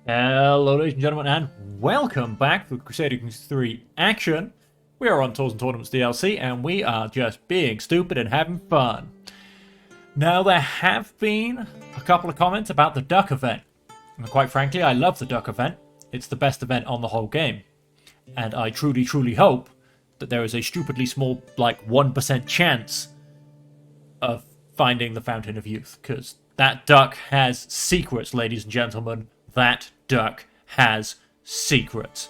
Hello, ladies and gentlemen, and welcome back to Crusader Kings 3 action. We are on Tours and Tournaments DLC, and we are just being stupid and having fun. Now, there have been a couple of comments about the duck event. And quite frankly, I love the duck event. It's the best event on the whole game. And I truly, truly hope that there is a stupidly small, like, 1% chance of finding the Fountain of Youth. Because that duck has secrets, ladies and gentlemen. That duck has secrets.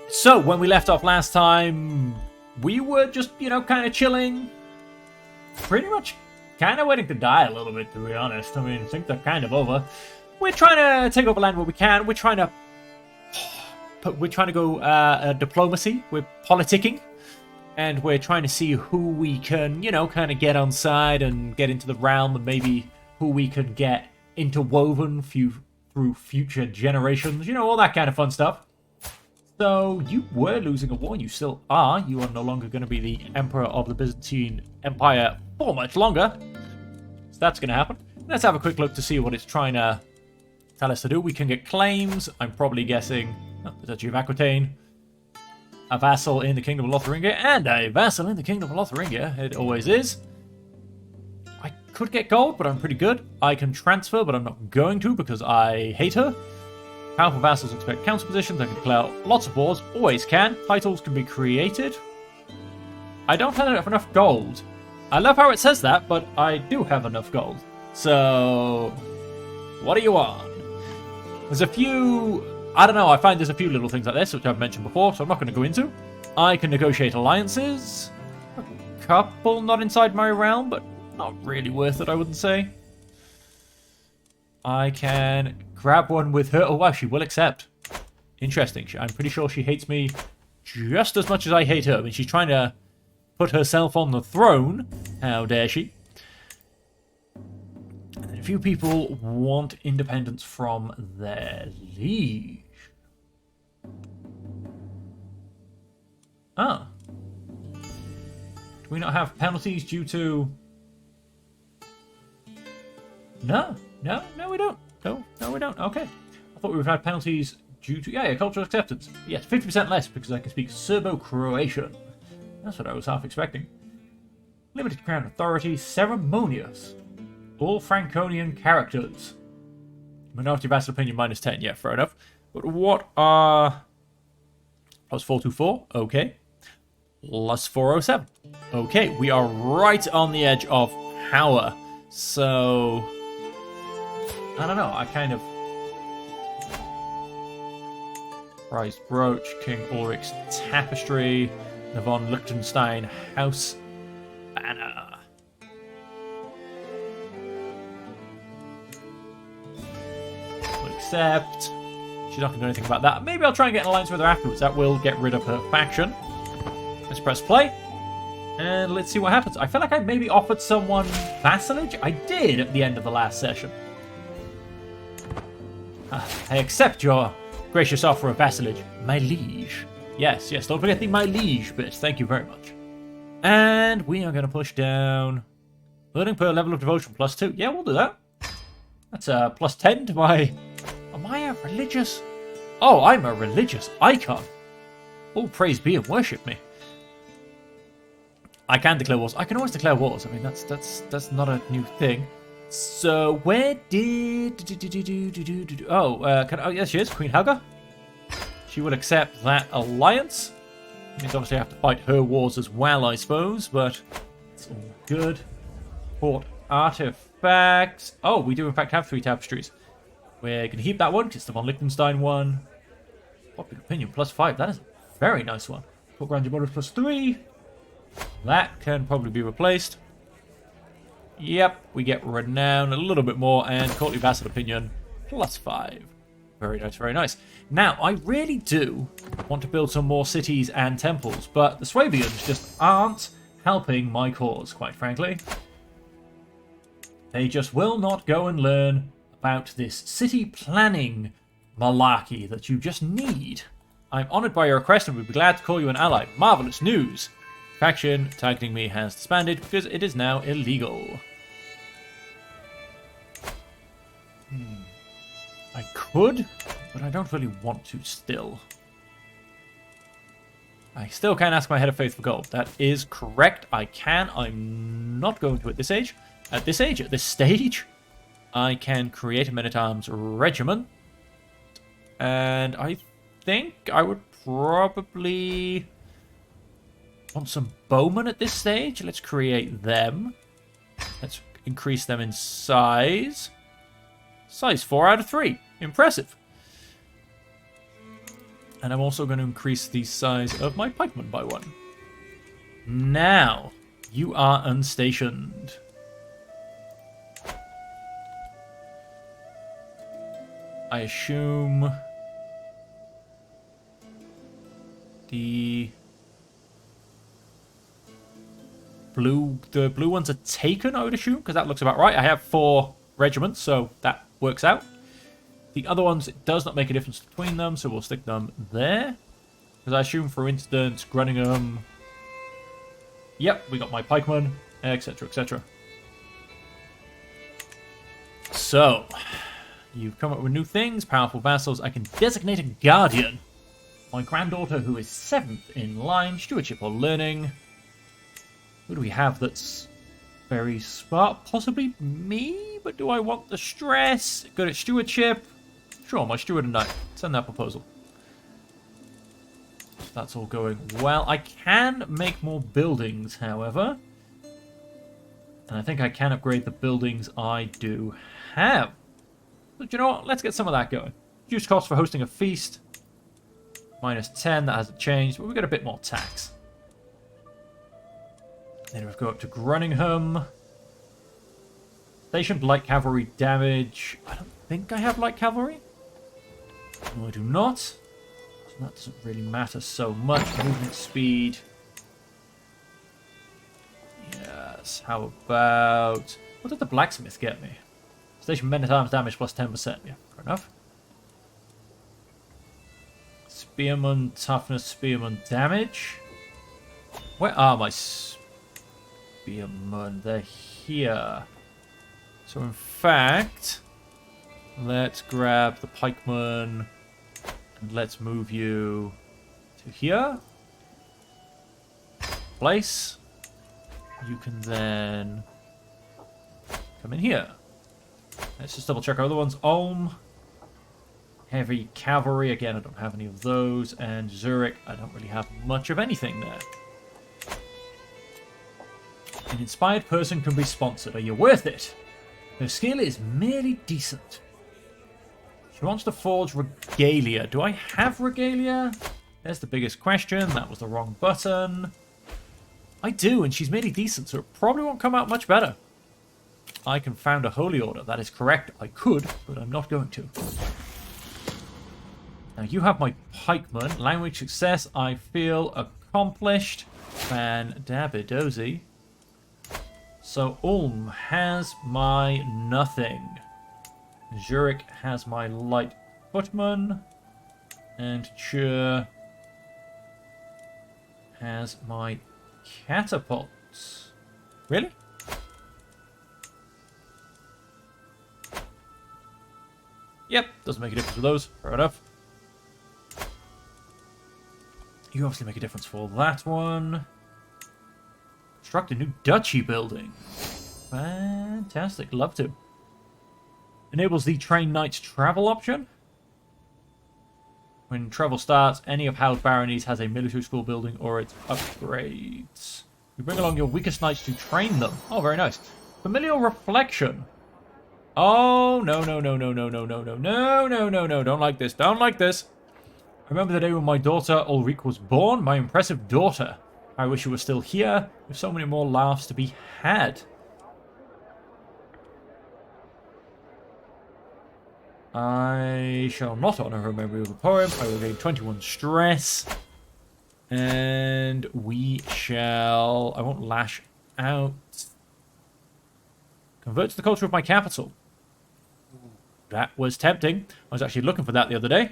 So, when we left off last time, we were just, kind of chilling. Pretty much kind of waiting to die a little bit, to be honest. I mean, I think they're kind of over. We're trying to take over land where we can. We're trying to go diplomacy. We're politicking. And we're trying to see who we can, kind of get on side and get into the realm, and maybe who we can get interwoven through future generations, all that kind of fun stuff. So you were losing a war, you still are. You are no longer going to be the emperor of the Byzantine Empire for much longer. So that's going to happen. Let's have a quick look to see what it's trying to tell us to do. We can get claims. I'm probably guessing the Duchy of Aquitaine, a vassal in the Kingdom of Lotharingia, and a vassal in the Kingdom of Lotharingia. It always is. Could get gold, but I'm pretty good. I can transfer, but I'm not going to because I hate her. Powerful vassals expect council positions. I can declare lots of wars. Always can. Titles can be created. I don't have enough gold. I love how it says that, but I do have enough gold. So, what do you want? There's a few... I don't know, I find there's a few little things like this, which I've mentioned before, so I'm not going to go into. I can negotiate alliances. A couple not inside my realm, but not really worth it, I wouldn't say. I can grab one with her. Oh, wow, she will accept. Interesting. I'm pretty sure she hates me just as much as I hate her. I mean, she's trying to put herself on the throne. How dare she? And a few people want independence from their liege. Ah. Do we not have penalties due to... No, we don't. No, we don't. Okay. I thought we would have had penalties due to... Yeah, cultural acceptance. Yes, 50% less because I can speak Serbo-Croatian. That's what I was half expecting. Limited crown authority, ceremonious. All Franconian characters. Minority vassal opinion minus 10. Yeah, fair enough. But what are... Plus 424. Okay. Plus 407. Okay, we are right on the edge of power. So... I don't know, I kind of... Prized Brooch, King Ulrich's Tapestry, the von Liechtenstein House Banner. We'll accept. She's not going to do anything about that. Maybe I'll try and get an alliance with her afterwards. That will get rid of her faction. Let's press play. And let's see what happens. I feel like I maybe offered someone vassalage. I did at the end of the last session. I accept your gracious offer of vassalage, my liege. Yes, don't forget the my liege bit. Thank you very much. And we are going to push down. Learning per level of devotion plus 2. Yeah, we'll do that. That's plus 10 to my... Am I a religious... Oh, I'm a religious icon. All praise be and worship me. I can declare wars. I can always declare wars. I mean, that's not a new thing. So, where did... Oh, yes, she is. Queen Helga. She will accept that alliance. Means obviously I have to fight her wars as well, I suppose, but it's all good. Port artifacts. Oh, we do in fact have 3 tapestries. We're going to keep that one, because it's the von Liechtenstein one. Popular opinion, plus 5. That is a very nice one. Port grandeur bonus plus 3. That can probably be replaced. Yep, we get renown a little bit more, and courtly vassal opinion plus 5. Very nice, very nice. Now, I really do want to build some more cities and temples, but the Swabians just aren't helping my cause, quite frankly. They just will not go and learn about this city planning malarkey that you just need. I'm honoured by your request and would be glad to call you an ally. Marvellous news! Faction targeting me has disbanded because it is now illegal. I could, but I don't really want to still. I still can ask my head of faith for gold. That is correct. I can. I'm not going to at this age. At this stage, I can create a men-at-arms regiment. And I think I would probably want some bowmen at this stage. Let's create them. Let's increase them in size. Size 4 out of 3. Impressive. And I'm also going to increase the size of my pikemen by 1. Now, you are unstationed. I assume the blue ones are taken, I would assume, because that looks about right. I have 4 regiments, so that works out. The other ones, it does not make a difference between them, so we'll stick them there. Because I assume, for instance, Grunningham... Yep, we got my pikemen, etc., etc. So, you've come up with new things, powerful vassals. I can designate a guardian. My granddaughter, who is 7th in line, stewardship or learning. Who do we have that's very smart? Possibly me, but do I want the stress? Good at stewardship? Sure, my steward and I. Send that proposal. That's all going well. I can make more buildings, however. And I think I can upgrade the buildings I do have. But you know what? Let's get some of that going. Reduced cost for hosting a feast. -10, that hasn't changed, but we got a bit more tax. Then we go up to Grunningham. Stationed light cavalry damage. I don't think I have light cavalry. No, I do not. So that doesn't really matter so much. Movement speed. Yes, how about... What did the blacksmith get me? Station men-at-arms damage plus 10%. Yeah, fair enough. Spearman toughness, spearman damage. Where are my spearmen? They're here. So in fact, let's grab the pikeman and let's move you to here. Place. You can then come in here. Let's just double check our other ones. Ulm. Heavy cavalry. Again, I don't have any of those. And Zurich. I don't really have much of anything there. An inspired person can be sponsored. Are you worth it? Her skill is merely decent. She wants to forge regalia. Do I have regalia? There's the biggest question. That was the wrong button. I do, and she's merely decent, so it probably won't come out much better. I can found a holy order. That is correct. I could, but I'm not going to. Now, you have my pikeman. Language success, I feel accomplished. Fan-dabby-dozy. So, Ulm has my nothing. Zurich has my light footman. And Chur has my catapults. Really? Yep, doesn't make a difference with those. Fair enough. You obviously make a difference for that one. Construct a new duchy building. Fantastic. Love to. Enables the train knight's travel option. When travel starts, any of Howl's baronies has a military school building or its upgrades. You bring along your weakest knights to train them. Oh, very nice. Familial reflection. Oh, no, no, no, no, no, no, no, no, no, no, no, no. Don't like this. Don't like this. I remember the day when my daughter Ulrike was born. My impressive daughter. I wish you were still here. With so many more laughs to be had. I shall not honor her memory with a poem. I will gain 21 stress. And we shall... I won't lash out. Convert to the culture of my capital. That was tempting. I was actually looking for that the other day.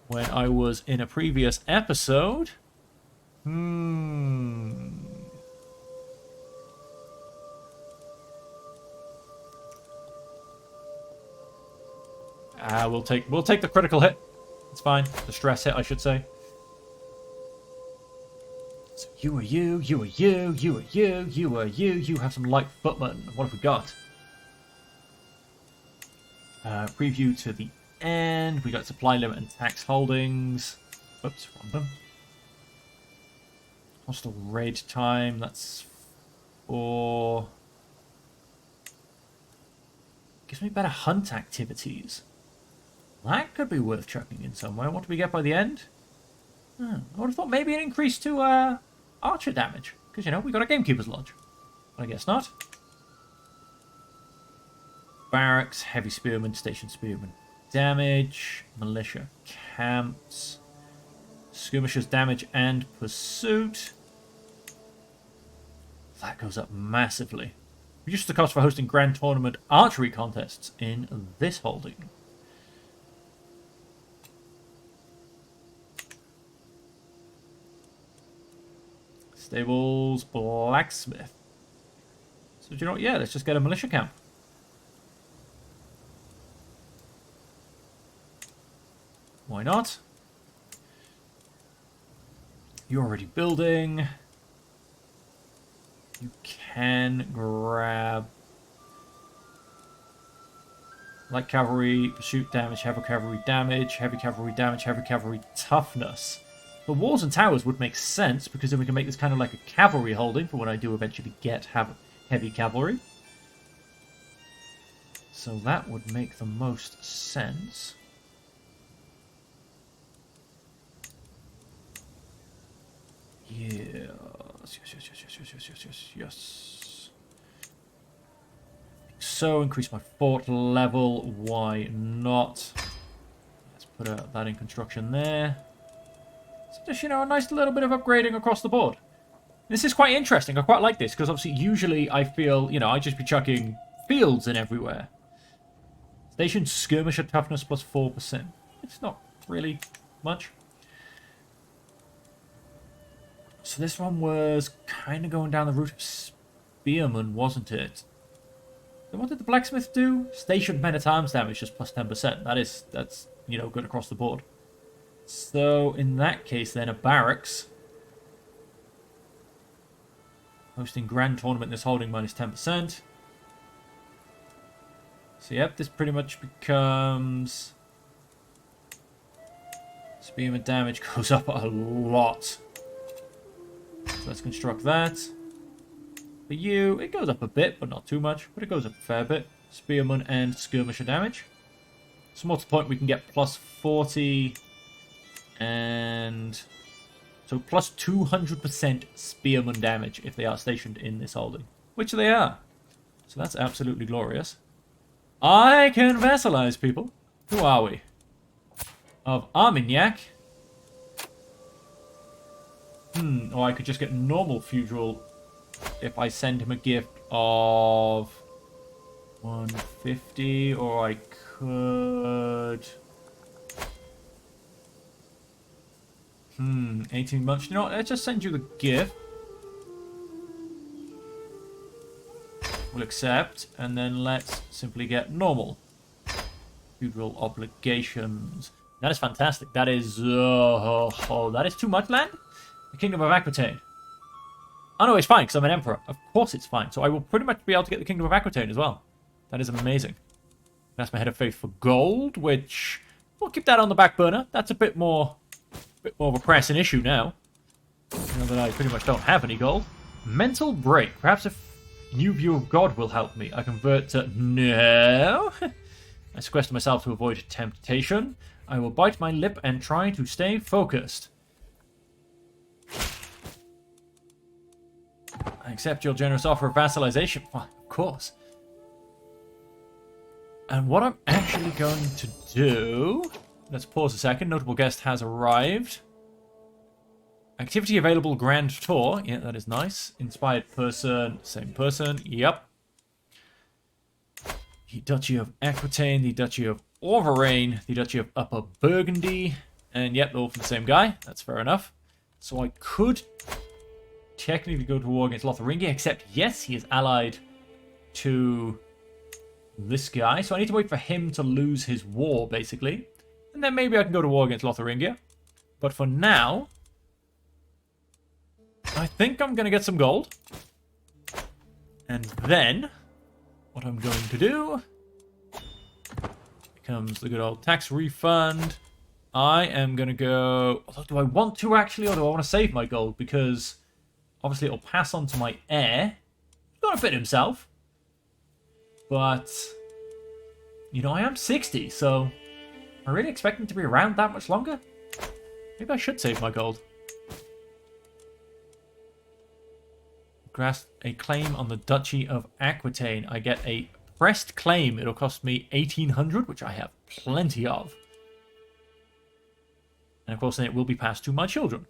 When I was in a previous episode. We'll take the critical hit. It's fine. The stress hit, I should say. So you are you, you are you, you are you, you are you. You have some light footmen. What have we got? Preview to the end. We got supply limit and tax holdings. Oops, wrong button. Hostile raid time. That's 4. Gives me better hunt activities. That could be worth chucking in somewhere. What do we get by the end? I would have thought maybe an increase to archer damage. Because, you know, we got a Gamekeeper's Lodge. But I guess not. Barracks, heavy spearmen, station spearmen. Damage, militia camps. Skirmishers damage and pursuit. That goes up massively. Reduce the cost for hosting grand tournament archery contests in this holding. Stables, blacksmith. So do you know what? Yeah, let's just get a militia camp. Why not? You're already building. You can grab light cavalry, pursuit damage, heavy cavalry damage, heavy cavalry damage, heavy cavalry toughness. The walls and towers would make sense because then we can make this kind of like a cavalry holding for when I do eventually get heavy cavalry. So that would make the most sense. Yes. So, increase my fort level. Why not? Let's put that in construction there. So just, you know, a nice little bit of upgrading across the board. This is quite interesting. I quite like this because obviously usually I feel, you know, I just be chucking fields in everywhere. Station skirmisher toughness plus 4%. It's not really much. So this one was kind of going down the route of spearmen, wasn't it? Then what did the blacksmith do? Stationed men-at-arms damage just plus 10%. That's, you know, good across the board. So in that case then a barracks. Hosting grand tournament in this holding minus 10%. So yep, this pretty much becomes... Spearman damage goes up a lot. So let's construct that. For you, it goes up a bit, but not too much. But it goes up a fair bit. Spearman and skirmisher damage. So more to the point, we can get plus 40 and... So plus 200% spearman damage if they are stationed in this holding. Which they are. So that's absolutely glorious. I can vassalize people. Who are we? Of Armagnac. Or I could just get normal feudal if I send him a gift of 150, or I could... 18 months. You know what? Let's just send you the gift. We'll accept, and then let's simply get normal feudal obligations. That is fantastic. That is... that is too much land? The Kingdom of Aquitaine. Oh no, it's fine, because I'm an emperor. Of course it's fine. So I will pretty much be able to get the Kingdom of Aquitaine as well. That is amazing. That's my head of faith for gold, which... We'll keep that on the back burner. That's a bit more of a pressing issue now. Now that I pretty much don't have any gold. Mental break. Perhaps a new view of God will help me. I convert to... No. I sequester myself to avoid temptation. I will bite my lip and try to stay focused. I accept your generous offer of vassalization. Well, of course. And what I'm actually going to do... Let's pause a second. Notable guest has arrived. Activity available, Grand Tour. Yeah, that is nice. Inspired person, same person. Yep. The Duchy of Aquitaine, the Duchy of Auvergne, the Duchy of Upper Burgundy. And yep, they're all from the same guy. That's fair enough. So I could technically go to war against Lotharingia, except yes, he is allied to this guy. So I need to wait for him to lose his war, basically. And then maybe I can go to war against Lotharingia. But for now, I think I'm going to get some gold. And then, what I'm going to do becomes the good old tax refund. I am going to go... Do I want to, actually, or do I want to save my gold? Because, obviously, it'll pass on to my heir. He's going to fit himself. But, you know, I am 60, so... Am I really expecting to be around that much longer? Maybe I should save my gold. Grasp a claim on the Duchy of Aquitaine. I get a pressed claim. It'll cost me 1,800, which I have plenty of. And of course, then it will be passed to my children.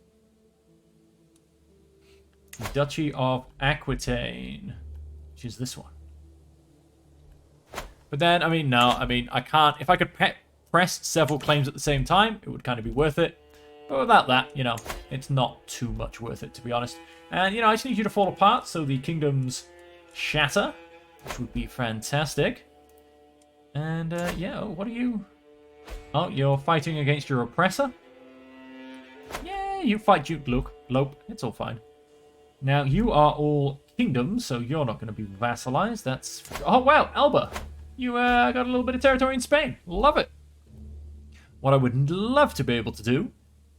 The Duchy of Aquitaine, which is this one. But then, I mean, no, I mean, I can't. If I could press several claims at the same time, it would kind of be worth it. But without that, you know, it's not too much worth it, to be honest. And, you know, I just need you to fall apart so the kingdoms shatter, which would be fantastic. And, yeah, what are you? Oh, you're fighting against your oppressor? Yeah, you fight Duke Lope. It's all fine. Now, you are all kingdoms, so you're not going to be vassalized. That's... Oh, wow, Elba. You got a little bit of territory in Spain. Love it. What I would love to be able to do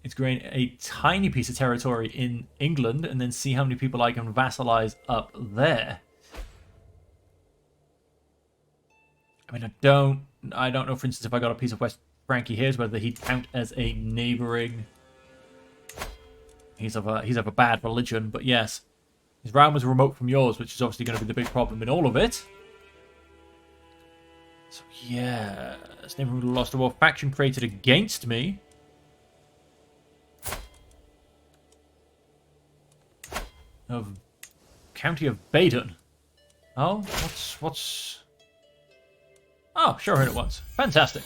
is gain a tiny piece of territory in England and then see how many people I can vassalize up there. I mean, I don't know, for instance, if I got a piece of West Frankie here, whether he'd count as a neighboring. He's of a bad religion, but yes. His realm was remote from yours, which is obviously going to be the big problem in all of it. So, yeah. Neighborhood lost a war faction created against me. Of County of Baden. Oh, what's... Oh, show her it once. Fantastic.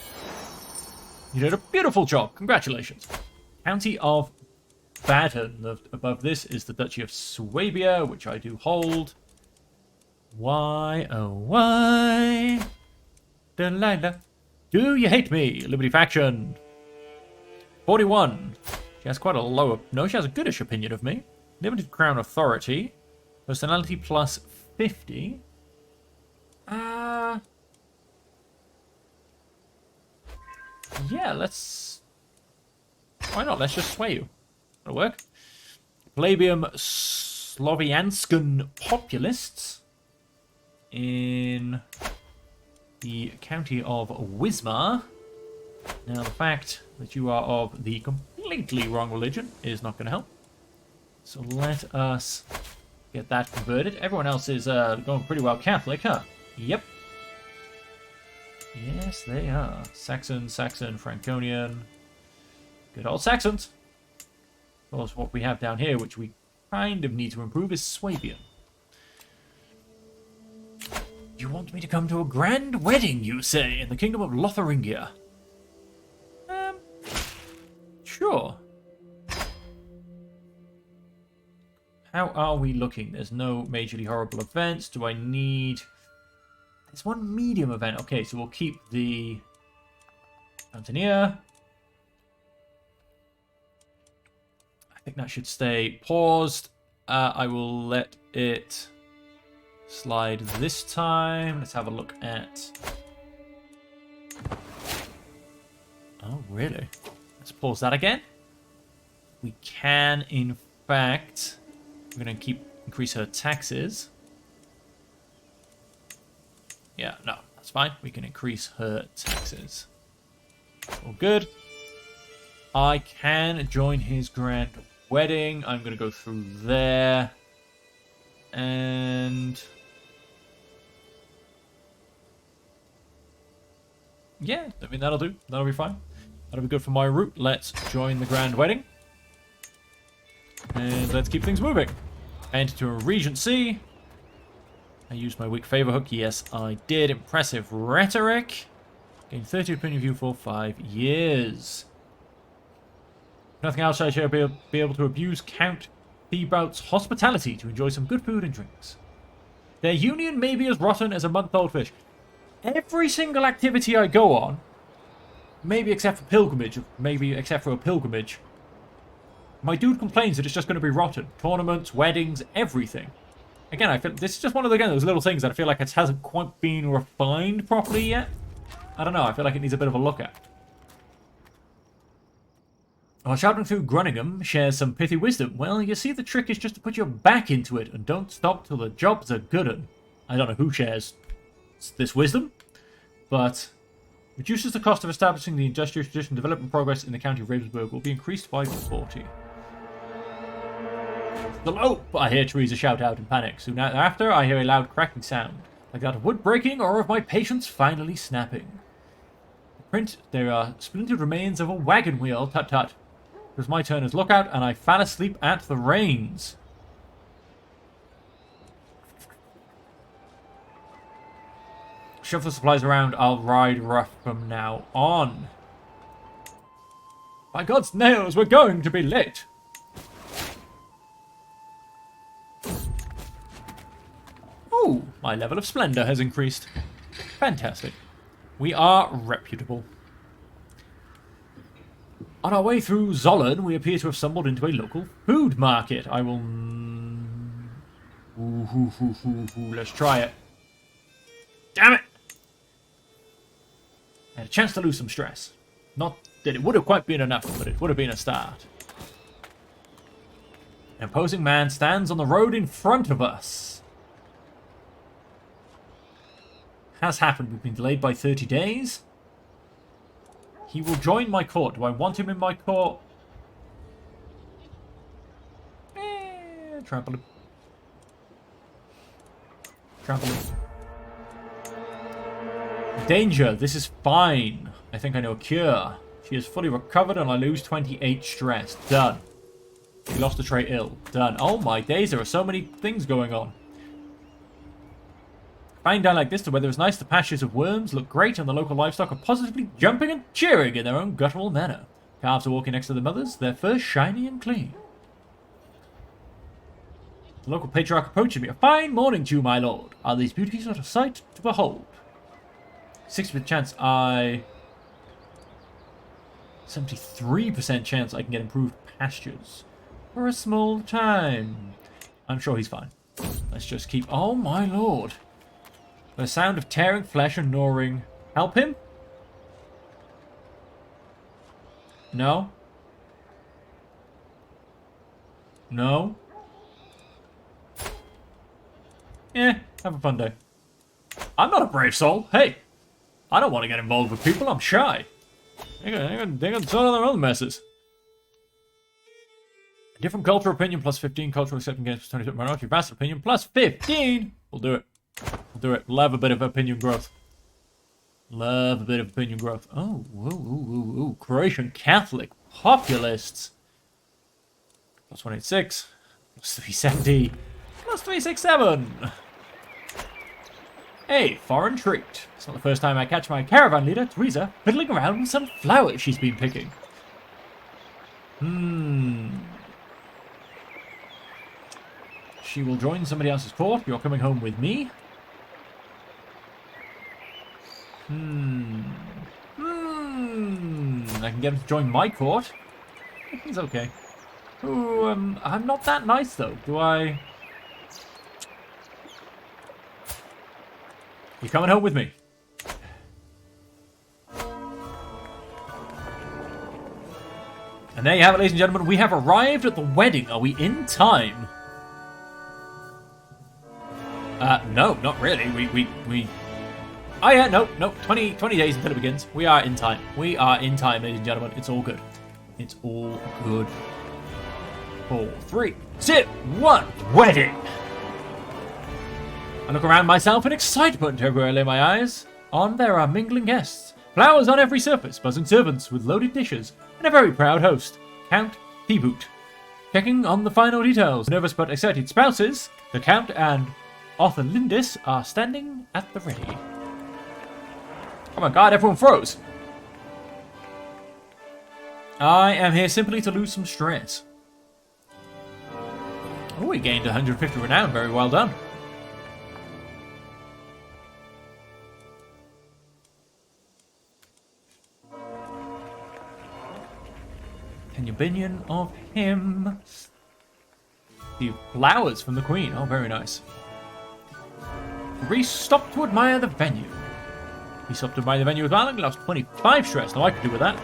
You did a beautiful job. Congratulations. County of Baden. Above this is the Duchy of Swabia, which I do hold. Why, oh why? Delilah. Do you hate me? Liberty faction. 41. She has quite a low... No, she has a goodish opinion of me. Limited crown authority. Personality plus 50. Yeah, let's... Why not? Let's just sway you. That'll work. Palladium Slovianskan populists in the county of Wismar. Now, the fact that you are of the completely wrong religion is not going to help. So let us get that converted. Everyone else is going pretty well Catholic, huh? Yep. Yes, they are. Saxon, Franconian. Good old Saxons. Of course, what we have down here, which we kind of need to improve, is Swabian. You want me to come to a grand wedding, you say, in the kingdom of Lotharingia? Sure. How are we looking? There's no majorly horrible events. Do I need... There's one medium event. Okay, so we'll keep the Mountaineer. I think that should stay paused. I will let it slide this time. Let's have a look at... Oh, really? Let's pause that again. We can, in fact... We're going to increase her taxes. Yeah, no, that's fine. We can increase her taxes. All good. I can join his grand wedding. I'm going to go through there. And... yeah, I mean, that'll do. That'll be fine. That'll be good for my route. Let's join the grand wedding. And let's keep things moving. Enter to a regency. I used my weak favor hook. Yes, I did. Impressive rhetoric. Gain 30 opinion view for 5 years. Nothing else, I shall be able to abuse Count Thibaut's hospitality to enjoy some good food and drinks. Their union may be as rotten as a month-old fish. every single activity I go on, maybe except for pilgrimage, maybe except for a pilgrimage, my dude complains that it's just going to be rotten. Tournaments, weddings, everything. Again, I feel this is just one of those little things that I feel like it hasn't quite been refined properly yet. I don't know, I feel like it needs a bit of a look at. While shouting through Groningham shares some pithy wisdom. Well, you see, the trick is just to put your back into it and don't stop till the job's a good un. I don't know who shares this wisdom, but reduces the cost of establishing the industrial tradition development progress in the county of Ravensburg will be increased by 40. Slope! I hear Teresa shout out in panic. Soon after, I hear a loud cracking sound, like that of wood breaking or of my patience finally snapping. Print, there are splintered remains of a wagon wheel. Tut tut. It was my turn as lookout, and I fell asleep at the reins. Shove the supplies around. I'll ride rough from now on. By God's nails, we're going to be late. Oh, my level of splendor has increased. Fantastic. We are reputable. On our way through Zollern, we appear to have stumbled into a local food market. I will... Let's try it. Damn it! I had a chance to lose some stress. Not that it would have quite been enough, but it would have been a start. An imposing man stands on the road in front of us. Has happened. We've been delayed by 30 days. He will join my court. Do I want him in my court? Trample him. Trample him. Danger. This is fine. I think I know a cure. She is fully recovered and I lose 28 stress. Done. She lost a trait ill. Done. Oh my days, there are so many things going on. Flying down like this, the weather is nice, the pastures of worms look great, and the local livestock are positively jumping and cheering in their own guttural manner. Calves are walking next to the mothers, their fur shiny and clean. The local patriarch approaches me. A fine morning to you, my lord. Are these beauties not a sight to behold? 60% chance 73% chance I can get improved pastures. For a small time. I'm sure he's fine. Let's just keep... Oh, my lord. The sound of tearing flesh and gnawing. Help him? No? No? Yeah, have a fun day. I'm not a brave soul. Hey, I don't want to get involved with people. I'm shy. They got sort of their own messes. Different cultural opinion plus 15. Cultural acceptance against 20% minority. Vast opinion plus 15. We'll do it. We'll do it. Love a bit of opinion growth. Love a bit of opinion growth. Oh, whoa. Croatian Catholic populists. Plus 186. Plus 370. Plus 367. Hey, foreign treat. It's not the first time I catch my caravan leader, Teresa, fiddling around with some flowers she's been picking. She will join somebody else's court. You're coming home with me. I can get him to join my court. He's okay. Ooh, I'm not that nice though. Do I? You're coming home with me. And there you have it, ladies and gentlemen. We have arrived at the wedding. Are we in time? No, not really. We... Oh yeah, no. 20 days until it begins. We are in time. We are in time, ladies and gentlemen. It's all good. It's all good. 4, 3, 2, 1. Wedding! I look around myself in excitement everywhere I lay my eyes. On there are mingling guests. Flowers on every surface, buzzing servants with loaded dishes, and a very proud host, Count Thibaut. Checking on the final details. Nervous but excited spouses, the Count and Arthur Lindis are standing at the ready. Oh my god, everyone froze. I am here simply to lose some stress. Oh, we gained 150 renown. Very well done. Can you opinion of him? The flowers from the Queen. Oh, very nice. Reese stopped to admire the venue. He stopped to admire the venue as well and lost 25 stress. Now I could do with that.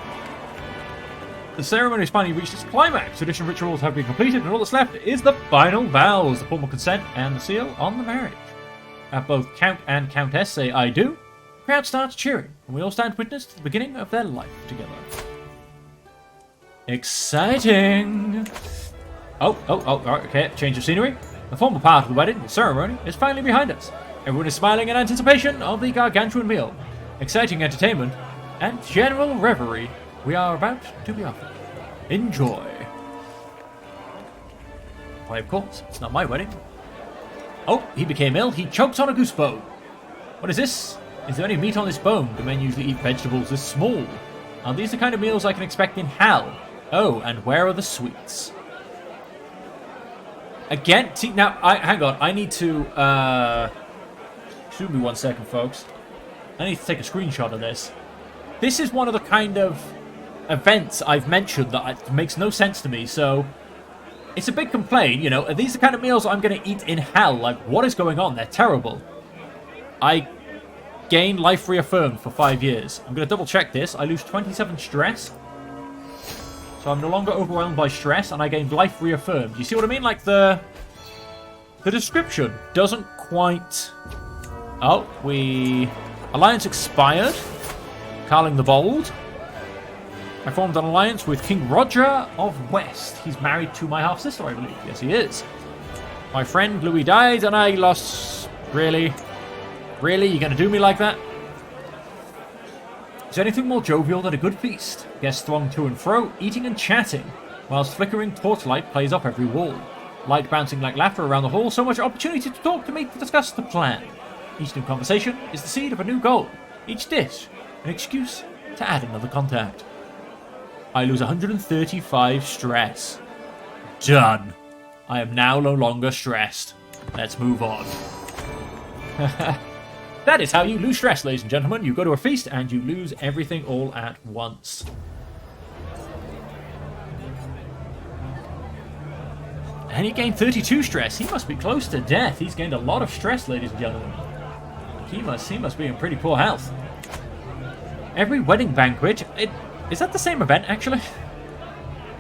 The ceremony has finally reached its climax. Traditional rituals have been completed, and all that's left is the final vows, the formal consent, and the seal on the marriage. At both Count and Countess say "I do," the crowd starts cheering, and we all stand witness to the beginning of their life together. Exciting! Oh, right, okay, change of scenery. The formal part of the wedding, the ceremony, is finally behind us. Everyone is smiling in anticipation of the gargantuan meal. Exciting entertainment and general revelry we are about to be offered. Enjoy. Why, of course, it's not my wedding. Oh, he became ill. He choked on a goose bone. What is this? Is there any meat on this bone? Do men usually eat vegetables this small? Are these the kind of meals I can expect in hell? Oh, and where are the sweets? Again, see, now, hang on. I need to, excuse me 1 second, folks. I need to take a screenshot of this. This is one of the kind of events I've mentioned that makes no sense to me, so it's a big complaint, you know. Are these the kind of meals I'm going to eat in hell? Like, what is going on? They're terrible. I gain life reaffirmed for 5 years. I'm going to double check this. I lose 27 stress. So I'm no longer overwhelmed by stress, and I gain life reaffirmed. You see what I mean? Like, the description doesn't quite... Oh, Alliance expired. Carling the Bold. I formed an alliance with King Roger of West. He's married to my half-sister, I believe. Yes, he is. My friend Louis died, and I lost... Really? Really? You're going to do me like that? Is there anything more jovial than a good feast? Guests throng to and fro, eating and chatting, whilst flickering torchlight plays up every wall. Light bouncing like laughter around the hall, so much opportunity to talk, to meet, to discuss the plan. Each new conversation is the seed of a new goal. Each dish, an excuse to add another contact. I lose 135 stress. Done. I am now no longer stressed. Let's move on. That is how you lose stress, ladies and gentlemen. You go to a feast and you lose everything all at once. And he gained 32 stress. He must be close to death. He's gained a lot of stress, ladies and gentlemen. He must be in pretty poor health. Every wedding banquet... Is that the same event, actually?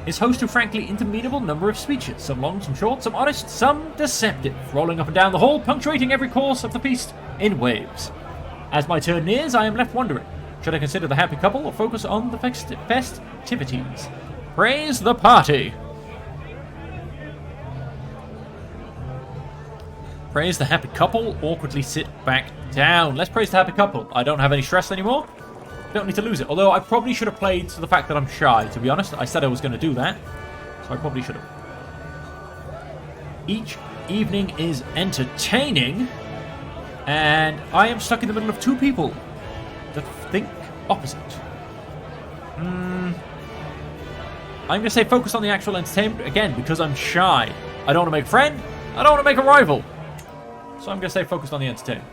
Is host to frankly interminable number of speeches. Some long, some short, some honest, some deceptive. Rolling up and down the hall, punctuating every course of the feast in waves. As my turn nears, I am left wondering. Should I consider the happy couple or focus on the festivities? Praise the party! Praise the happy couple, awkwardly sit back down. Let's praise the happy couple. I don't have any stress anymore. Don't need to lose it. Although I probably should have played to the fact that I'm shy, to be honest. I said I was going to do that. So I probably should have. Each evening is entertaining. And I am stuck in the middle of two people that think opposite. I'm going to say focus on the actual entertainment. Again, because I'm shy. I don't want to make a friend. I don't want to make a rival. So I'm going to say focused on the entertainment.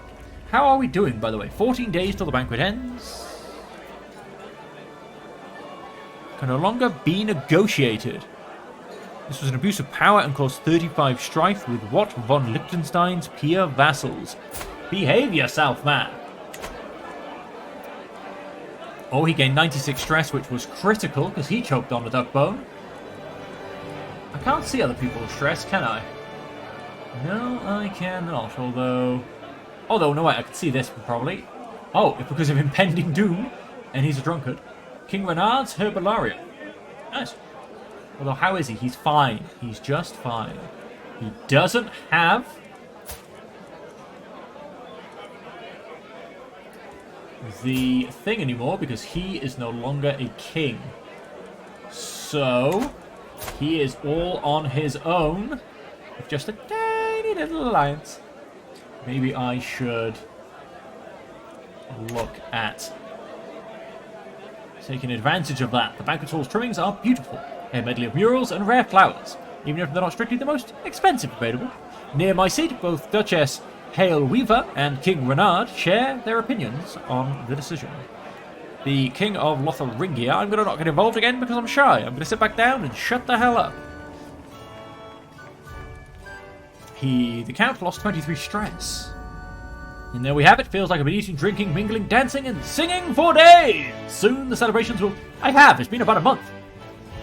How are we doing, by the way? 14 days till the banquet ends. Can no longer be negotiated. This was an abuse of power and caused 35 strife with what von Liechtenstein's peer vassals. Behave yourself, man. Oh, he gained 96 stress, which was critical because he choked on the duck bone. I can't see other people's stress, can I? No, I cannot. Although, no, wait, I can see this one probably. Oh, it's because of impending doom, and he's a drunkard. King Renard's Herbalaria. Nice. Although, how is he? He's fine. He's just fine. He doesn't have the thing anymore because he is no longer a king. So, he is all on his own with just a tiny little alliance. Maybe I should look at taking advantage of that. The banquet hall's trimmings are beautiful. A medley of murals and rare flowers, even if they're not strictly the most expensive available. Near my seat, both Duchess Hale Weaver and King Renard share their opinions on the decision. the King of Lotharingia. I'm going to not get involved again because I'm shy. I'm going to sit back down and shut the hell up. The Count lost 23 stress. And there we have it. Feels like I've been eating, drinking, mingling, dancing, and singing for days. Soon the celebrations will... It's been about a month.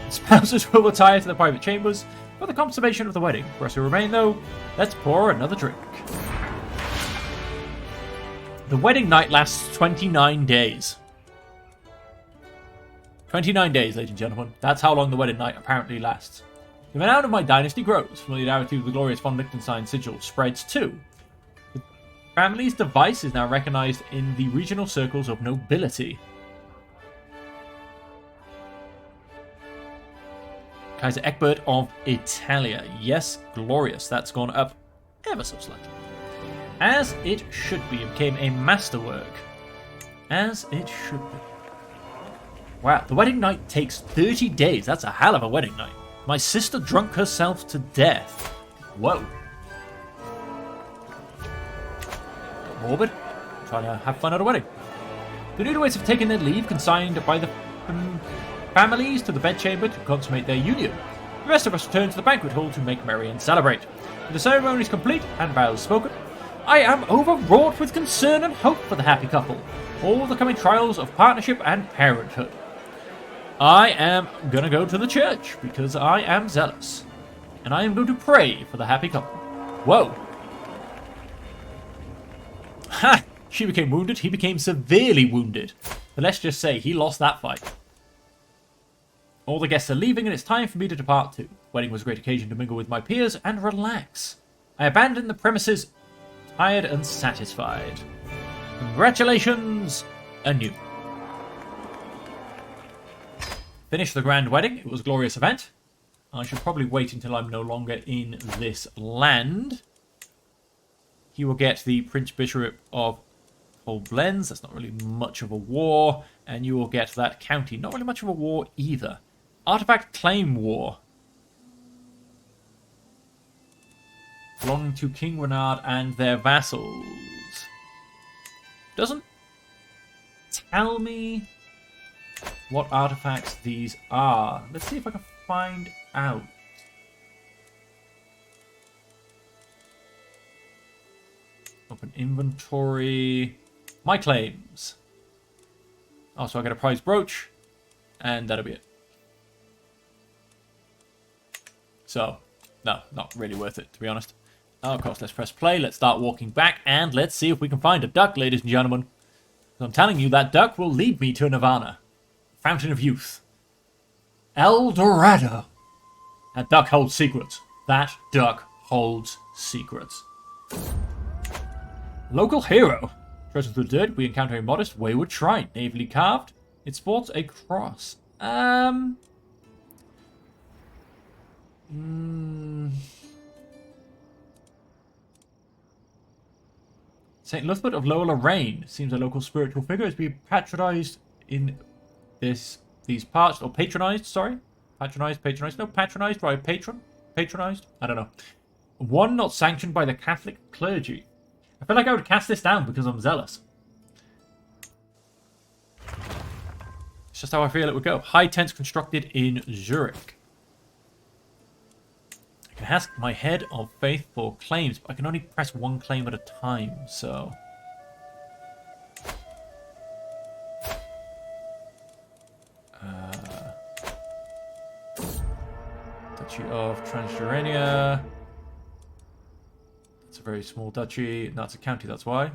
Spouses will retire to their private chambers for the consummation of the wedding. For us who remain, though, let's pour another drink. The wedding night lasts 29 days. 29 days, ladies and gentlemen. That's how long the wedding night apparently lasts. The renown of my dynasty grows. Familiarity with the glorious von Liechtenstein sigil spreads too. The family's device is now recognized in the regional circles of nobility. Kaiser Egbert of Italia. Yes, glorious. That's gone up ever so slightly. As it should be. It became a masterwork. As it should be. Wow, the wedding night takes 30 days. That's a hell of a wedding night. My sister drunk herself to death. Whoa. Morbid. Trying to have fun at a wedding. The newlyweds have taken their leave, consigned by the families to the bedchamber to consummate their union. The rest of us return to the banquet hall to make merry and celebrate. With the ceremonies complete and vows spoken, I am overwrought with concern and hope for the happy couple. All the coming trials of partnership and parenthood. I am going to go to the church because I am zealous. And I am going to pray for the happy couple. Whoa. Ha! She became wounded. He became severely wounded. But let's just say he lost that fight. All the guests are leaving and it's time for me to depart too. Wedding was a great occasion to mingle with my peers and relax. I abandoned the premises tired and satisfied. Congratulations anew. Finished the grand wedding. It was a glorious event. I should probably wait until I'm no longer in this land. He will get the Prince Bishop of Koblenz. That's not really much of a war. And you will get that county. Not really much of a war either. Artifact Claim War. Belonging to King Renard and their vassals. Doesn't tell me what artifacts these are. Let's see if I can find out. Open inventory. My claims. Oh, so I get a prize brooch. And that'll be it. So, no, not really worth it, to be honest. Oh, of course, let's press play. Let's start walking back. And let's see if we can find a duck, ladies and gentlemen. I'm telling you, that duck will lead me to Nirvana. Fountain of Youth. El Dorado. That duck holds secrets. That duck holds secrets. Local hero. Treasure through the dirt, we encounter a modest wayward shrine. Navally carved. It sports a cross. St. Luthbert of Lower Lorraine. Seems a local spiritual figure is being patronized in these parts. Or patronized, sorry. Patronized. No, patronized by a patron. Patronized? I don't know. One not sanctioned by the Catholic clergy. I feel like I would cast this down because I'm zealous. It's just how I feel it would go. High tents constructed in Zurich. I can ask my head of faith for claims, but I can only press one claim at a time, so... Duchy of Transylvania. It's a very small duchy. No, it's a county, that's why.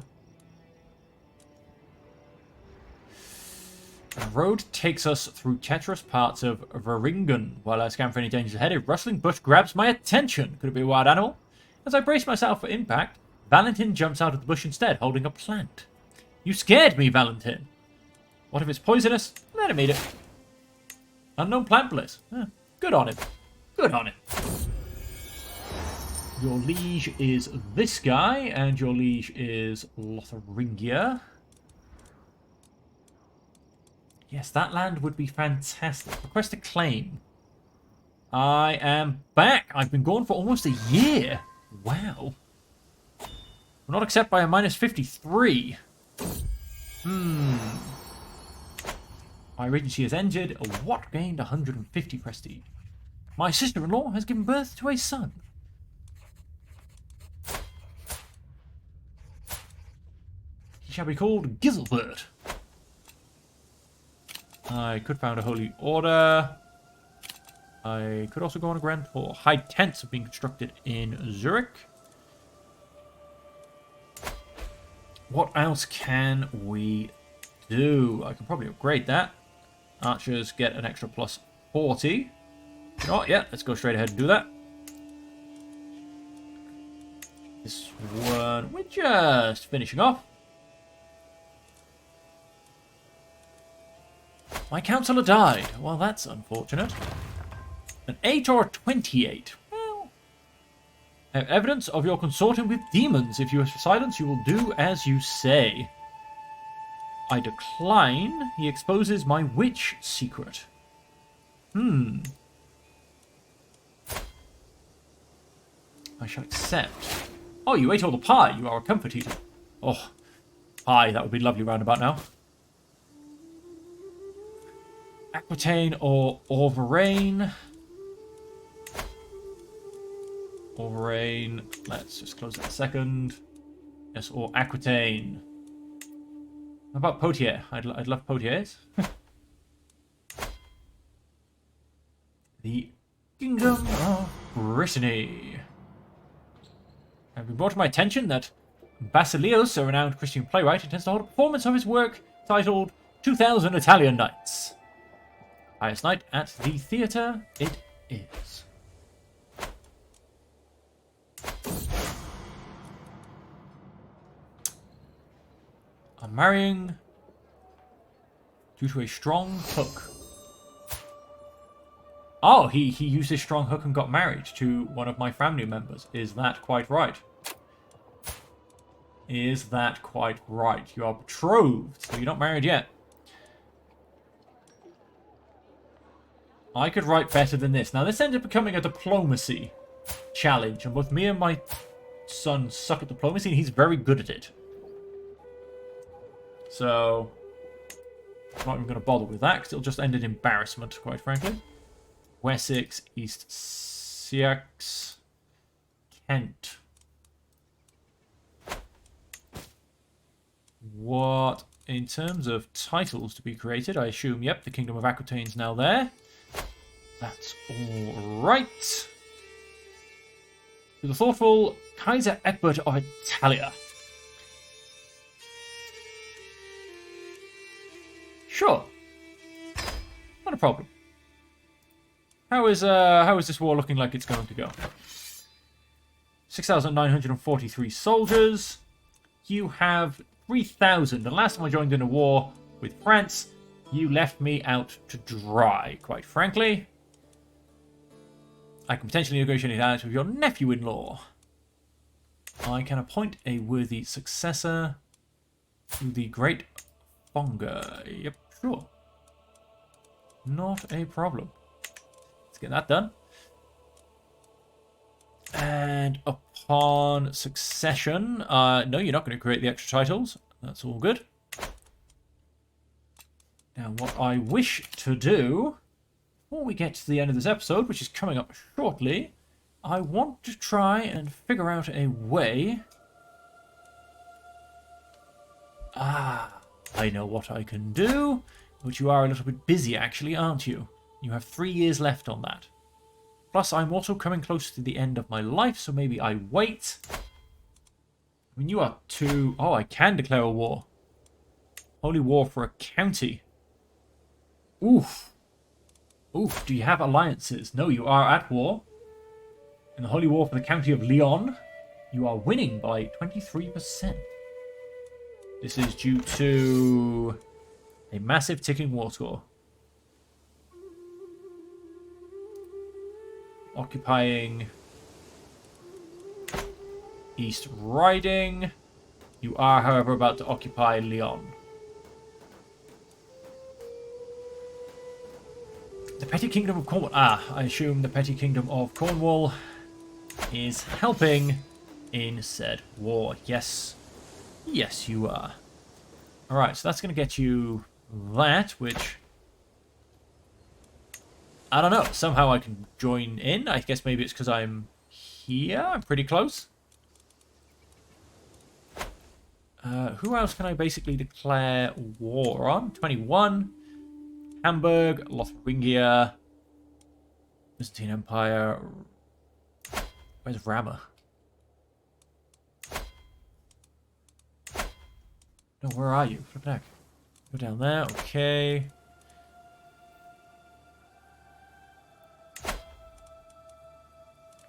The road takes us through treacherous parts of Varingen. While I scan for any dangers ahead, a rustling bush grabs my attention. Could it be a wild animal? As I brace myself for impact, Valentin jumps out of the bush instead, holding a plant. You scared me, Valentin. What if it's poisonous? Let him eat it. Unknown plant bliss. Good on him. Good on him. Your liege is this guy, and your liege is Lotharingia. Yes, that land would be fantastic. Request a claim. I am back. I've been gone for almost a year. Wow. Will not accept by a minus 53. My regency has ended. What gained 150 prestige? My sister-in-law has given birth to a son. He shall be called Giselbert. I could found a holy order. I could also go on a grand tour. High tents have been constructed in Zurich. What else can we do? I can probably upgrade that. Archers get an extra plus 40. You know what? Yeah, let's go straight ahead and do that. This one, we're just finishing off. My councillor died. Well, that's unfortunate. An 8 or a 28? Well, I have evidence of your consorting with demons. If you wish for silence, you will do as you say. I decline. He exposes my witch secret. I shall accept. Oh, you ate all the pie. You are a comfort eater. Oh, pie. That would be lovely round about now. Aquitaine or Auvergne? Auvergne. Let's just close that a second. Yes, or Aquitaine. How about Poitiers? I'd love Poitiers. The Kingdom of Brittany. It has been brought to my attention that Basilios, a renowned Christian playwright, intends to hold a performance of his work titled 2000 Italian Nights. Highest night at the theatre it is. I'm marrying due to a strong hook. Oh, he used his strong hook and got married to one of my family members. Is that quite right? Is that quite right? You are betrothed, so you're not married yet. I could write better than this. Now, this ended up becoming a diplomacy challenge, and both me and my son suck at diplomacy, and he's very good at it. So, I'm not even going to bother with that, because it'll just end in embarrassment, quite frankly. Wessex, East Sussex, Kent. What, in terms of titles to be created, I assume, yep, the Kingdom of Aquitaine's now there. That's all right. To the thoughtful Kaiser Egbert of Italia. Sure. Not a problem. How is this war looking like it's going to go? 6,943 soldiers. You have 3,000. The last time I joined in a war with France, you left me out to dry, quite frankly. I can potentially negotiate it out with your nephew-in-law. I can appoint a worthy successor to the Great Bonga. Yep, sure. Not a problem. Let's get that done. And upon succession... no, you're not going to create the extra titles. That's all good. Now, what I wish to do... Before we get to the end of this episode, which is coming up shortly, I want to try and figure out a way... I know what I can do, but you are a little bit busy actually, aren't you? You have 3 years left on that. Plus, I'm also coming close to the end of my life, so maybe I wait. I mean, you are too... Oh, I can declare a war. Holy war for a county. Oof. Oof, do you have alliances? No, you are at war. In the Holy War for the County of Lyon, you are winning by 23%. This is due to a massive ticking war score. Occupying East Riding. You are, however, about to occupy Lyon. The Petty Kingdom of Cornwall. I assume the Petty Kingdom of Cornwall is helping in said war. Yes. Yes, you are. Alright, so that's going to get you that, which I don't know. Somehow I can join in. I guess maybe it's because I'm here. I'm pretty close. Who else can I basically declare war on? 21. Hamburg, Lotharingia, Byzantine Empire. Where's Rama? No, where are you? Flip back. Go down there. Okay.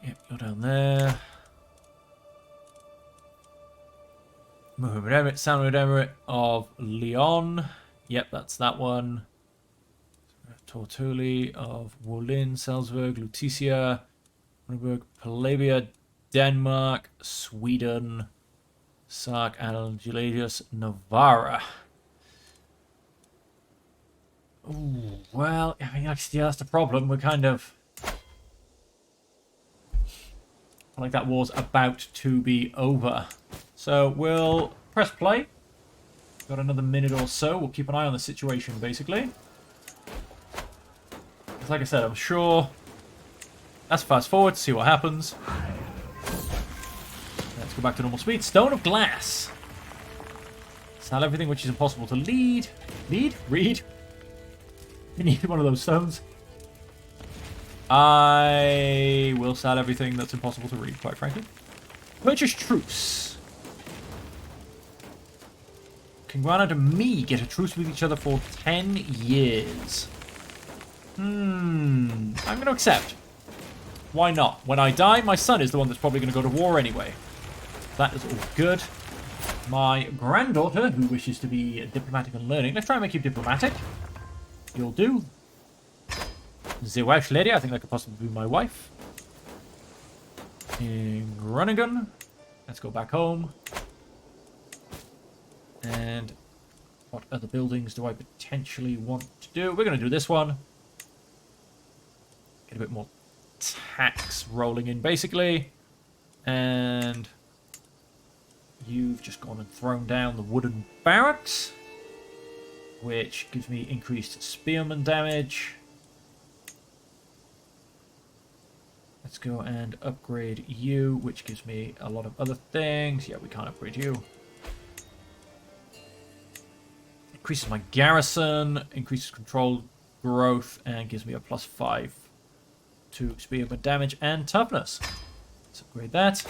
Yep, go down there. Mohammed Emirate, Samoyed Emirate of Lyon. Yep, that's that one. Tortoli of Wolin, Salzburg, Lutetia, Nuremberg, Palabia, Denmark, Sweden, Sark, Algelagius, Navarra. Ooh, well, I mean, yeah, that's the problem. We're kind of... like that war's about to be over. So we'll press play. Got another minute or so. We'll keep an eye on the situation, basically. Because like I said, I'm sure... Let's fast forward to see what happens. Let's go back to normal speed. Stone of Glass. Sell everything which is impossible to lead. Read? You need one of those stones. I will sell everything that's impossible to read, quite frankly. Purchase truce. Can Granada and me get a truce with each other for 10 years? I'm going to accept. Why not? When I die, my son is the one that's probably going to go to war anyway. That is all good. My granddaughter, who wishes to be diplomatic and learning. Let's try and make you diplomatic. You'll do. The Welsh lady, I think that could possibly be my wife. In Groningen. Let's go back home. And what other buildings do I potentially want to do? We're going to do this one. Get a bit more tax rolling in, basically. And you've just gone and thrown down the wooden barracks, which gives me increased spearman damage. Let's go and upgrade you, which gives me a lot of other things. Yeah, we can't upgrade you. Increases my garrison, increases control growth, and gives me a +5 to spearman damage and toughness. Let's upgrade that.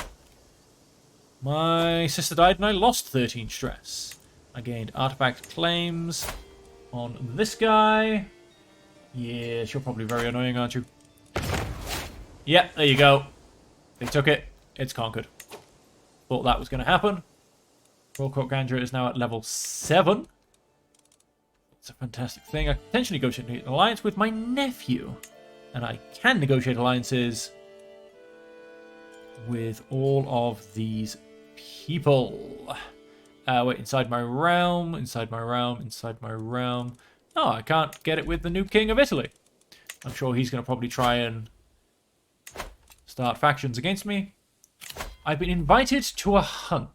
My sister died and I lost 13 stress. I gained artifact claims on this guy. Yeah, you're probably very annoying, aren't you? Yep, there you go. They took it. It's conquered. Thought that was going to happen. Royal Court Grandeur is now at level 7. It's a fantastic thing. I can potentially negotiate an alliance with my nephew. And I can negotiate alliances with all of these people. Wait, inside my realm, inside my realm, inside my realm. Oh, I can't get it with the new king of Italy. I'm sure he's going to probably try and start factions against me. I've been invited to a hunt.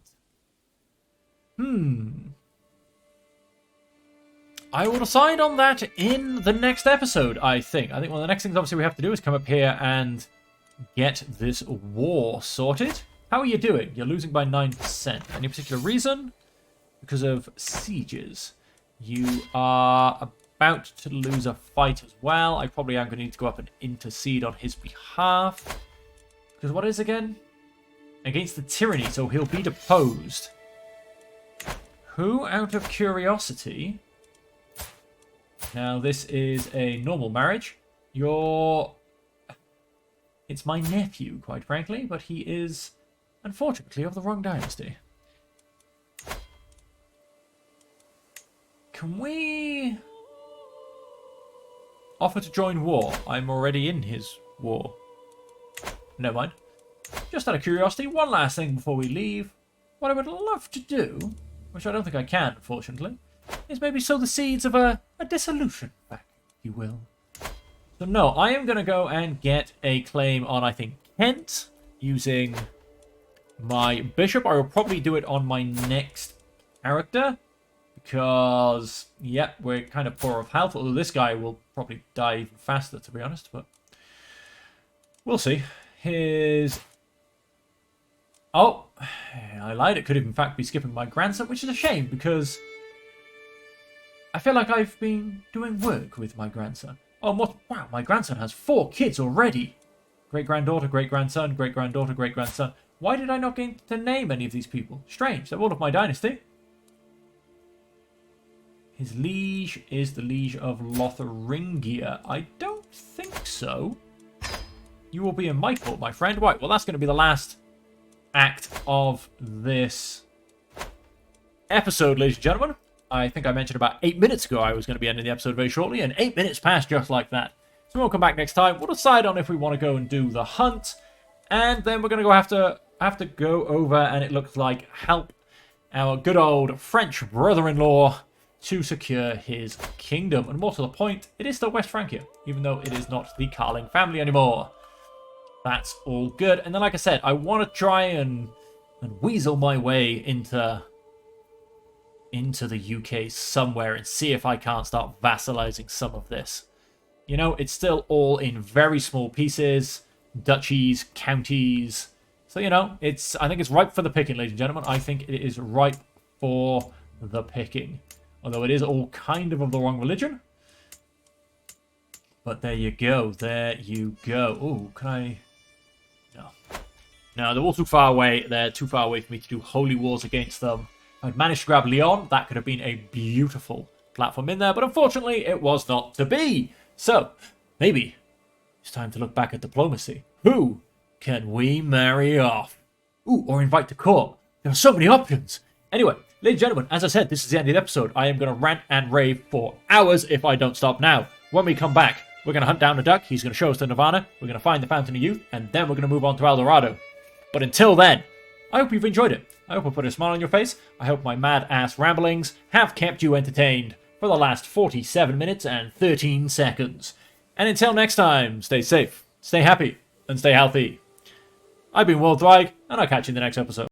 I will decide on that in the next episode, I think. I think one of the next things, obviously, we have to do is come up here and get this war sorted. How are you doing? You're losing by 9%. Any particular reason? Because of sieges. You are about to lose a fight as well. I probably am going to need to go up and intercede on his behalf. Because what is again? Against the tyranny, so he'll be deposed. Who, out of curiosity... Now, this is a normal marriage. It's my nephew, quite frankly, but he is, unfortunately, of the wrong dynasty. Can we offer to join war? I'm already in his war. Never mind. Just out of curiosity, one last thing before we leave. What I would love to do, which I don't think I can, unfortunately, is maybe sow the seeds of a dissolution back, if you will. So no, I am going to go and get a claim on, I think, Kent, using my bishop. I will probably do it on my next character, because, yep, we're kind of poor of health. Although this guy will probably die even faster, to be honest. But we'll see. Here's... Oh, I lied. It could in fact be skipping my grandson, which is a shame because I feel like I've been doing work with my grandson. Oh, what? Wow, my grandson has 4 kids already. Great-granddaughter, great-grandson, great-granddaughter, great-grandson. Why did I not get to name any of these people? Strange. They're all of my dynasty. His liege is the liege of Lotharingia. I don't think so. You will be in my court, my friend. Right, well, that's going to be the last act of this episode, ladies and gentlemen. I think I mentioned about 8 minutes ago I was going to be ending the episode very shortly, and 8 minutes passed just like that. So we'll come back next time. We'll decide on if we want to go and do the hunt, and then we're going to have to go over, and it looks like help our good old French brother-in-law to secure his kingdom. And more to the point, it is still West Francia, even though it is not the Carling family anymore. That's all good. And then, like I said, I want to try and weasel my way into the UK somewhere and see if I can't start vassalizing some of this. You know, it's still all in very small pieces, duchies, counties. So, you know, I think it's ripe for the picking, ladies and gentlemen. I think it is ripe for the picking. Although it is all kind of the wrong religion. But there you go. There you go. Oh, can I... No. No, they're all too far away. They're too far away for me to do holy wars against them. If I'd managed to grab Lyon, that could have been a beautiful platform in there. But unfortunately, it was not to be. So, maybe it's time to look back at diplomacy. Who can we marry off? Ooh, or invite to court. There are so many options. Anyway, ladies and gentlemen, as I said, this is the end of the episode. I am going to rant and rave for hours if I don't stop now. When we come back, we're going to hunt down the duck. He's going to show us to Nirvana. We're going to find the Fountain of Youth. And then we're going to move on to El Dorado. But until then, I hope you've enjoyed it. I hope I put a smile on your face. I hope my mad-ass ramblings have kept you entertained for the last 47 minutes and 13 seconds. And until next time, stay safe, stay happy, and stay healthy. I've been Will Thwag, and I'll catch you in the next episode.